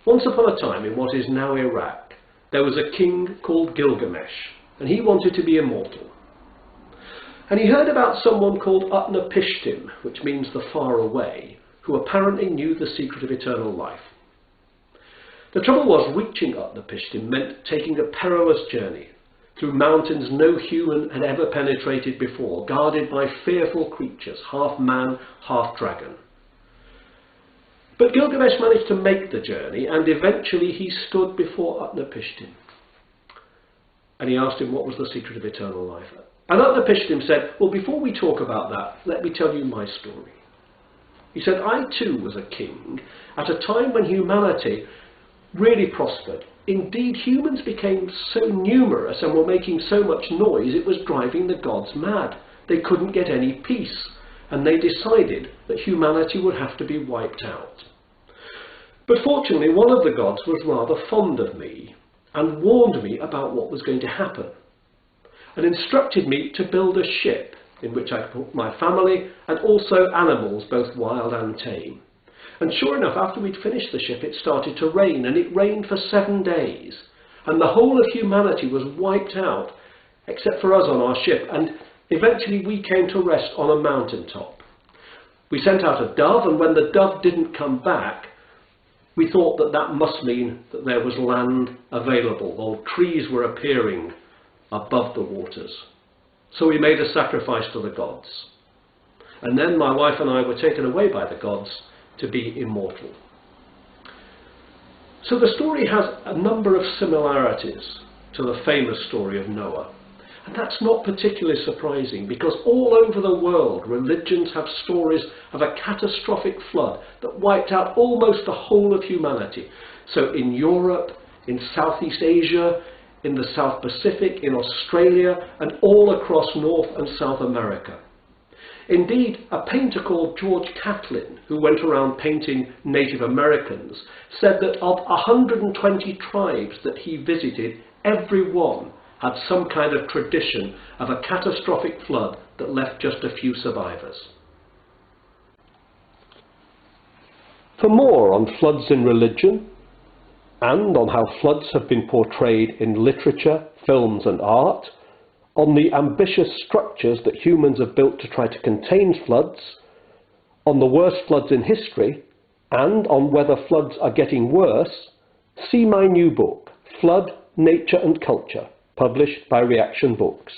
Once upon a time in what is now Iraq, there was a king called Gilgamesh, and he wanted to be immortal. And he heard about someone called Utnapishtim, which means the far away, who apparently knew the secret of eternal life. The trouble was, reaching Utnapishtim meant taking a perilous journey through mountains no human had ever penetrated before, guarded by fearful creatures, half man, half dragon. But Gilgamesh managed to make the journey, and eventually he stood before Utnapishtim. And he asked him what was the secret of eternal life. And Utnapishtim said, well, before we talk about that, let me tell you my story. He said, I too was a king at a time when humanity really prospered. Indeed, humans became so numerous and were making so much noise, it was driving the gods mad. They couldn't get any peace, and they decided that humanity would have to be wiped out. But fortunately, one of the gods was rather fond of me and warned me about what was going to happen, and instructed me to build a ship in which I could put my family and also animals, both wild and tame. And sure enough, after we'd finished the ship, it started to rain, and it rained for 7 days. And the whole of humanity was wiped out, except for us on our ship, and eventually we came to rest on a mountaintop. We sent out a dove, and when the dove didn't come back, we thought that that must mean that there was land available, or trees were appearing above the waters. So we made a sacrifice to the gods. And then my wife and I were taken away by the gods to be immortal. So the story has a number of similarities to the famous story of Noah. And that's not particularly surprising, because all over the world religions have stories of a catastrophic flood that wiped out almost the whole of humanity. So in Europe, in Southeast Asia, in the South Pacific, in Australia, and all across North and South America. Indeed, a painter called George Catlin, who went around painting Native Americans, said that of 120 tribes that he visited, every one had some kind of tradition of a catastrophic flood that left just a few survivors. For more on floods in religion, and on how floods have been portrayed in literature, films and art, on the ambitious structures that humans have built to try to contain floods, on the worst floods in history, and on whether floods are getting worse, see my new book, Flood, Nature and Culture, published by Reaction Books.